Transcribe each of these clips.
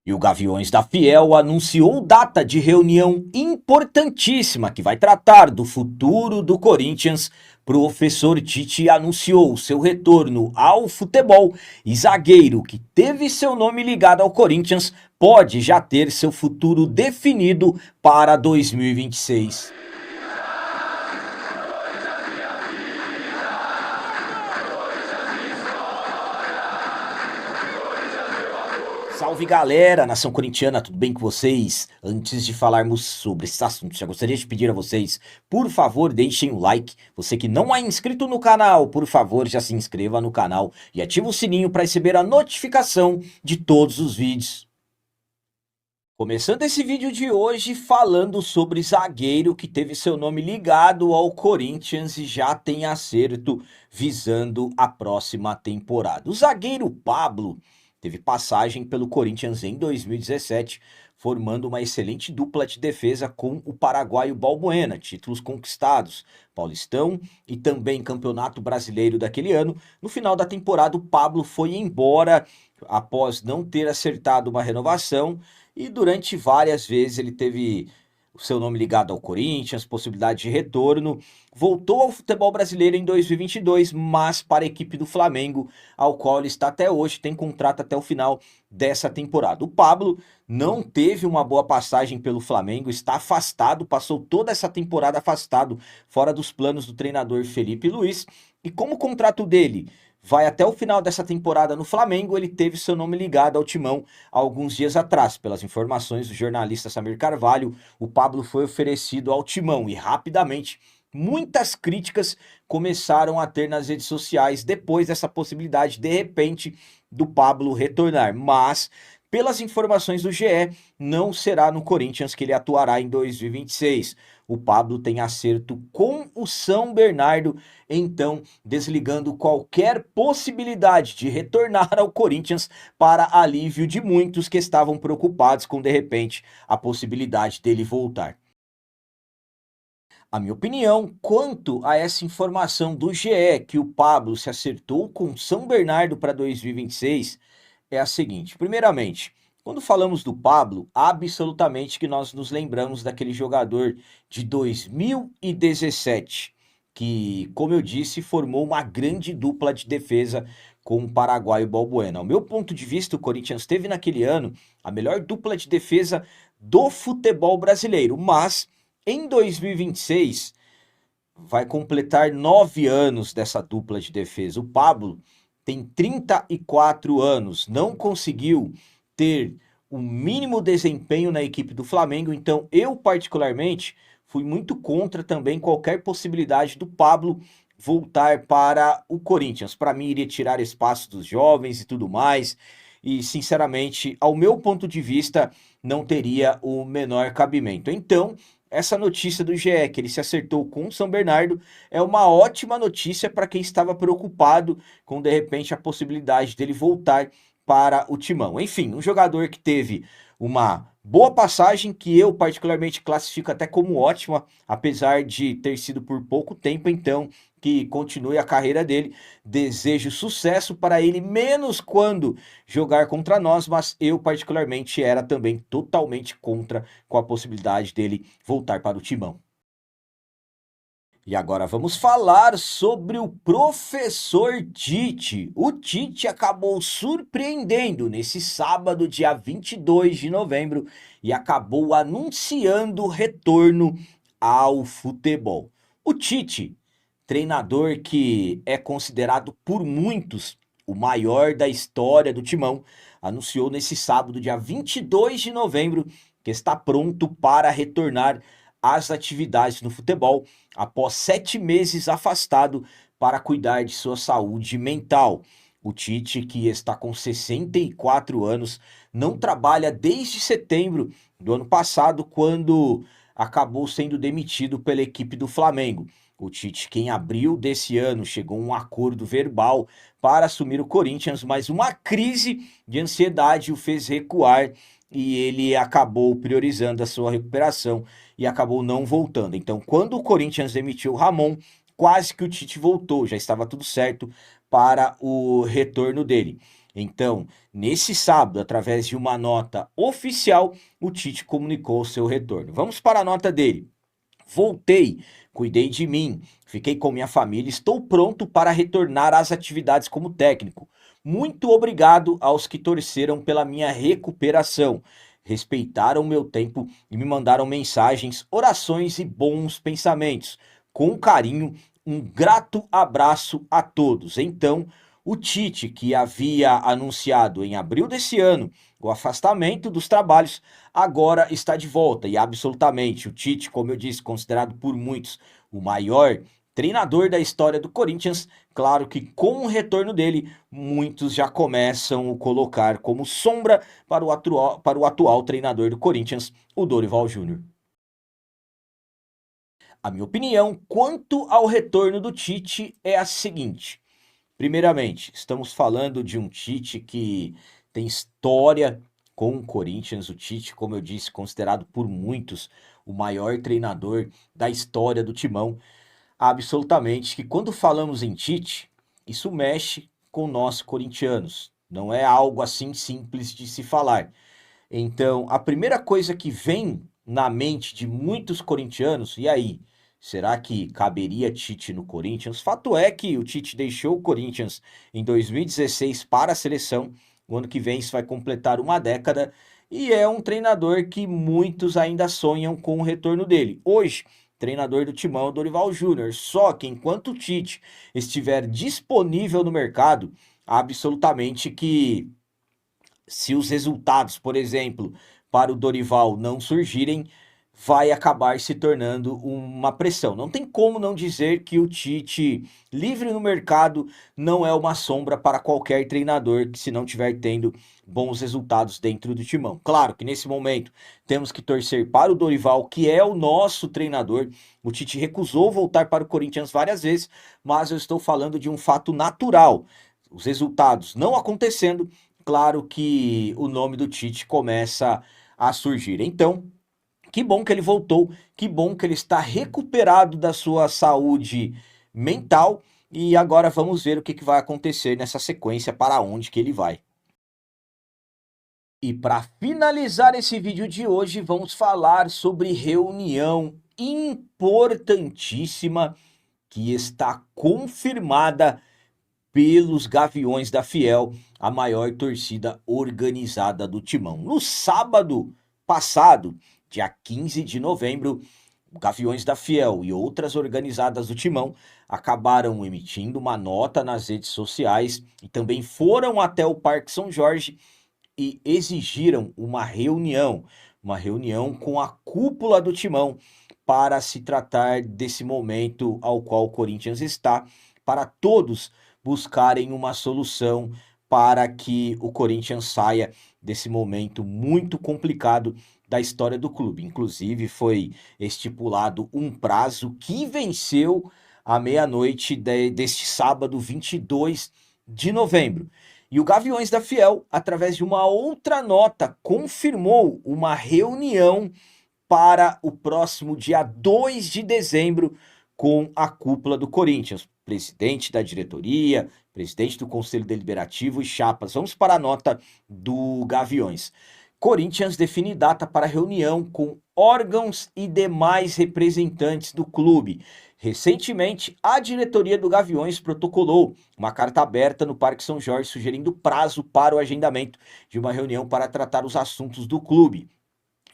E o Gaviões da Fiel anunciou data de reunião importantíssima que vai tratar do futuro do Corinthians. Professor Tite anunciou seu retorno ao futebol e zagueiro que teve seu nome ligado ao Corinthians pode já ter seu futuro definido para 2026. Salve galera, nação corintiana, tudo bem com vocês? Antes de falarmos sobre esse assunto, já gostaria de pedir a vocês, por favor, deixem o like. Você que não é inscrito no canal, por favor, já se inscreva no canal e ative o sininho para receber a notificação de todos os vídeos. Começando esse vídeo de hoje falando sobre zagueiro que teve seu nome ligado ao Corinthians e já tem acerto visando a próxima temporada. O zagueiro Pablo teve passagem pelo Corinthians em 2017, formando uma excelente dupla de defesa com o paraguaio Balbuena, títulos conquistados, Paulistão e também Campeonato Brasileiro daquele ano. No final da temporada, o Pablo foi embora após não ter acertado uma renovação e durante várias vezes ele teve o seu nome ligado ao Corinthians, possibilidade de retorno, voltou ao futebol brasileiro em 2022, mas para a equipe do Flamengo, ao qual ele está até hoje, tem contrato até o final dessa temporada. O Pablo não teve uma boa passagem pelo Flamengo, está afastado, passou toda essa temporada afastado, fora dos planos do treinador Felipe Luiz, e como o contrato dele vai até o final dessa temporada no Flamengo, ele teve seu nome ligado ao Timão alguns dias atrás. Pelas informações do jornalista Samir Carvalho, o Pablo foi oferecido ao Timão e rapidamente muitas críticas começaram a ter nas redes sociais depois dessa possibilidade, de repente, do Pablo retornar. Mas, pelas informações do GE, não será no Corinthians que ele atuará em 2026. O Pablo tem acerto com o São Bernardo, então desligando qualquer possibilidade de retornar ao Corinthians para alívio de muitos que estavam preocupados com, de repente, a possibilidade dele voltar. A minha opinião quanto a essa informação do GE que o Pablo se acertou com São Bernardo para 2026 é a seguinte. Primeiramente, quando falamos do Pablo, absolutamente que nós nos lembramos daquele jogador de 2017, que, como eu disse, formou uma grande dupla de defesa com o paraguaio Balbuena. Ao meu ponto de vista, o Corinthians teve naquele ano a melhor dupla de defesa do futebol brasileiro, mas em 2026 vai completar 9 anos dessa dupla de defesa. O Pablo tem 34 anos, não conseguiu ter o mínimo desempenho na equipe do Flamengo, então eu particularmente fui muito contra também qualquer possibilidade do Pablo voltar para o Corinthians. Para mim iria tirar espaço dos jovens e tudo mais, e sinceramente, ao meu ponto de vista, não teria o menor cabimento. Então, essa notícia do GE, que ele se acertou com o São Bernardo, é uma ótima notícia para quem estava preocupado com, de repente, a possibilidade dele voltar para o Timão. Enfim, um jogador que teve uma boa passagem, que eu particularmente classifico até como ótima, apesar de ter sido por pouco tempo, então que continue a carreira dele. Desejo sucesso para ele, menos quando jogar contra nós, mas eu particularmente era também totalmente contra com a possibilidade dele voltar para o Timão. E agora vamos falar sobre o professor Tite. O Tite acabou surpreendendo nesse sábado, dia 22 de novembro, e acabou anunciando o retorno ao futebol. O Tite, treinador que é considerado por muitos o maior da história do Timão, anunciou nesse sábado, dia 22 de novembro, que está pronto para retornar às atividades no futebol após 7 meses afastado para cuidar de sua saúde mental. O Tite, que está com 64 anos, não trabalha desde setembro do ano passado, quando acabou sendo demitido pela equipe do Flamengo. O Tite, que em abril desse ano chegou a um acordo verbal para assumir o Corinthians, mas uma crise de ansiedade o fez recuar e ele acabou priorizando a sua recuperação e acabou não voltando. Então, quando o Corinthians demitiu o Ramon, quase que o Tite voltou, já estava tudo certo para o retorno dele. Então, nesse sábado, através de uma nota oficial, o Tite comunicou seu retorno. Vamos para a nota dele. Voltei, cuidei de mim, fiquei com minha família, estou pronto para retornar às atividades como técnico. Muito obrigado aos que torceram pela minha recuperação, respeitaram meu tempo e me mandaram mensagens, orações e bons pensamentos. Com carinho, um grato abraço a todos. Então, o Tite, que havia anunciado em abril desse ano o afastamento dos trabalhos, agora está de volta e absolutamente o Tite, como eu disse, considerado por muitos o maior treinador da história do Corinthians. Claro que com o retorno dele, muitos já começam a colocar como sombra para o atual treinador do Corinthians, o Dorival Júnior. A minha opinião quanto ao retorno do Tite é a seguinte: primeiramente, estamos falando de um Tite que tem história com o Corinthians. O Tite, como eu disse, considerado por muitos o maior treinador da história do Timão. Absolutamente que quando falamos em Tite, isso mexe com nós corintianos. Não é algo assim simples de se falar. Então, a primeira coisa que vem na mente de muitos corintianos, e aí, será que caberia Tite no Corinthians? Fato é que o Tite deixou o Corinthians em 2016 para a seleção. O ano que vem isso vai completar uma década e é um treinador que muitos ainda sonham com o retorno dele. Hoje, treinador do Timão, Dorival Júnior. Só que enquanto o Tite estiver disponível no mercado, absolutamente que se os resultados, por exemplo, para o Dorival não surgirem, vai acabar se tornando uma pressão. Não tem como não dizer que o Tite, livre no mercado, não é uma sombra para qualquer treinador que se não tiver tendo bons resultados dentro do timão. Claro que nesse momento temos que torcer para o Dorival, que é o nosso treinador. O Tite recusou voltar para o Corinthians várias vezes, mas eu estou falando de um fato natural. Os resultados não acontecendo, claro que o nome do Tite começa a surgir. Então, que bom que ele voltou, que bom que ele está recuperado da sua saúde mental e agora vamos ver o que vai acontecer nessa sequência, para onde que ele vai. E para finalizar esse vídeo de hoje, vamos falar sobre reunião importantíssima que está confirmada pelos Gaviões da Fiel, a maior torcida organizada do Timão. No sábado passado, dia 15 de novembro, Gaviões da Fiel e outras organizadas do Timão acabaram emitindo uma nota nas redes sociais e também foram até o Parque São Jorge e exigiram uma reunião com a cúpula do Timão para se tratar desse momento ao qual o Corinthians está, para todos buscarem uma solução para que o Corinthians saia desse momento muito complicado da história do clube. Inclusive, foi estipulado um prazo que venceu à meia-noite deste sábado, 22 de novembro. E o Gaviões da Fiel, através de uma outra nota, confirmou uma reunião para o próximo dia 2 de dezembro com a cúpula do Corinthians, presidente da diretoria, presidente do Conselho Deliberativo e chapas. Vamos para a nota do Gaviões. Corinthians define data para reunião com órgãos e demais representantes do clube. Recentemente, a diretoria do Gaviões protocolou uma carta aberta no Parque São Jorge sugerindo prazo para o agendamento de uma reunião para tratar os assuntos do clube.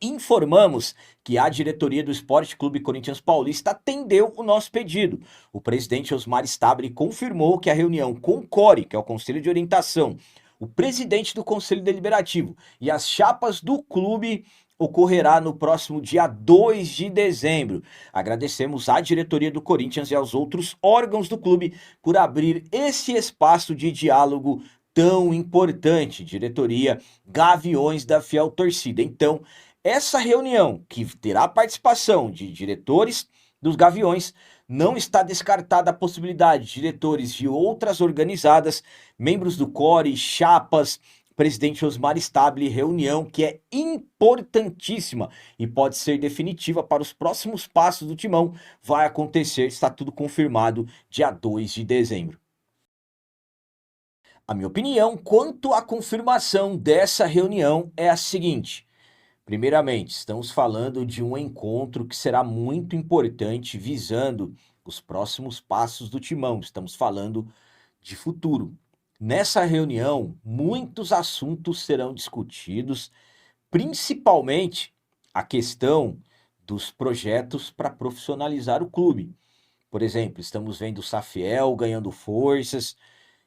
Informamos que a diretoria do Esporte Clube Corinthians Paulista atendeu o nosso pedido. O presidente Osmar Stabile confirmou que a reunião com o CORE, que é o Conselho de Orientação, o presidente do Conselho Deliberativo e as chapas do clube ocorrerá no próximo dia 2 de dezembro. Agradecemos à diretoria do Corinthians e aos outros órgãos do clube por abrir esse espaço de diálogo tão importante. Diretoria Gaviões da Fiel Torcida. Então, essa reunião, que terá a participação de diretores dos Gaviões, não está descartada a possibilidade de diretores de outras organizadas, membros do CORE, chapas, presidente Osmar Stabile, reunião que é importantíssima e pode ser definitiva para os próximos passos do Timão. Vai acontecer, está tudo confirmado, dia 2 de dezembro. A minha opinião quanto à confirmação dessa reunião é a seguinte: primeiramente, estamos falando de um encontro que será muito importante visando os próximos passos do Timão. Estamos falando de futuro. Nessa reunião, muitos assuntos serão discutidos, principalmente a questão dos projetos para profissionalizar o clube. Por exemplo, estamos vendo o Safiel ganhando forças,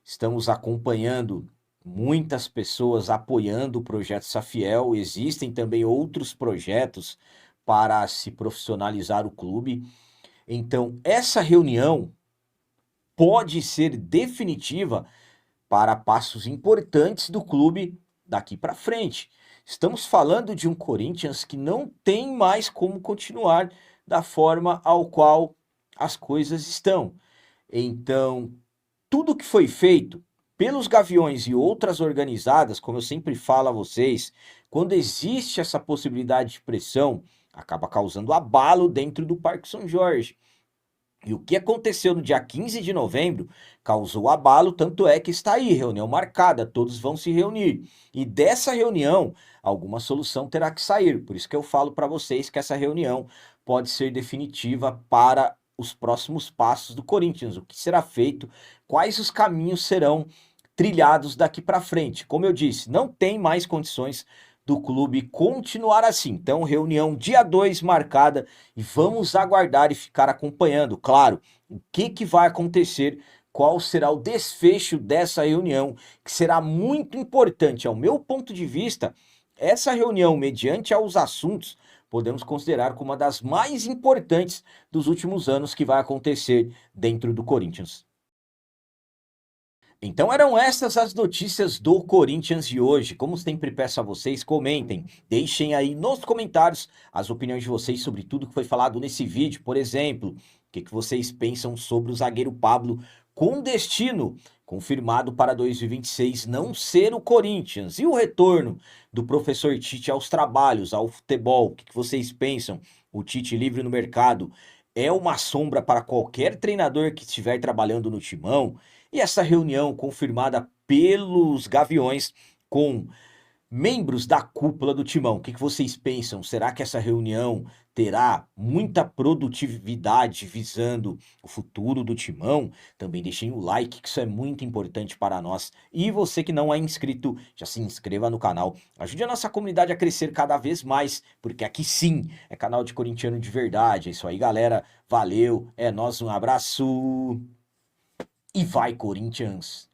estamos acompanhando muitas pessoas apoiando o projeto Safiel. Existem também outros projetos para se profissionalizar o clube. Então, essa reunião pode ser definitiva para passos importantes do clube daqui para frente. Estamos falando de um Corinthians que não tem mais como continuar da forma ao qual as coisas estão. Então, tudo que foi feito pelos Gaviões e outras organizadas, como eu sempre falo a vocês, quando existe essa possibilidade de pressão, acaba causando abalo dentro do Parque São Jorge. E o que aconteceu no dia 15 de novembro causou abalo, tanto é que está aí, reunião marcada, todos vão se reunir. E dessa reunião, alguma solução terá que sair. Por isso que eu falo para vocês que essa reunião pode ser definitiva para os próximos passos do Corinthians, o que será feito, quais os caminhos serão trilhados daqui para frente. Como eu disse, não tem mais condições do clube continuar assim. Então, reunião dia 2 marcada e vamos aguardar e ficar acompanhando, claro, o que vai acontecer, qual será o desfecho dessa reunião, que será muito importante. Ao meu ponto de vista, essa reunião, mediante aos assuntos, podemos considerar como uma das mais importantes dos últimos anos que vai acontecer dentro do Corinthians. Então eram essas as notícias do Corinthians de hoje. Como sempre peço a vocês, comentem, deixem aí nos comentários as opiniões de vocês sobre tudo que foi falado nesse vídeo. Por exemplo, o que vocês pensam sobre o zagueiro Pablo com destino confirmado para 2026 não ser o Corinthians? E o retorno do professor Tite aos trabalhos, ao futebol, o que vocês pensam? O Tite livre no mercado é uma sombra para qualquer treinador que estiver trabalhando no Timão? E essa reunião confirmada pelos Gaviões com membros da cúpula do Timão, o que vocês pensam? Será que essa reunião terá muita produtividade visando o futuro do Timão? Também deixem o like, que isso é muito importante para nós. E você que não é inscrito, já se inscreva no canal. Ajude a nossa comunidade a crescer cada vez mais, porque aqui sim é canal de corintiano de verdade. É isso aí, galera. Valeu, é nóis, um abraço. E vai, Corinthians!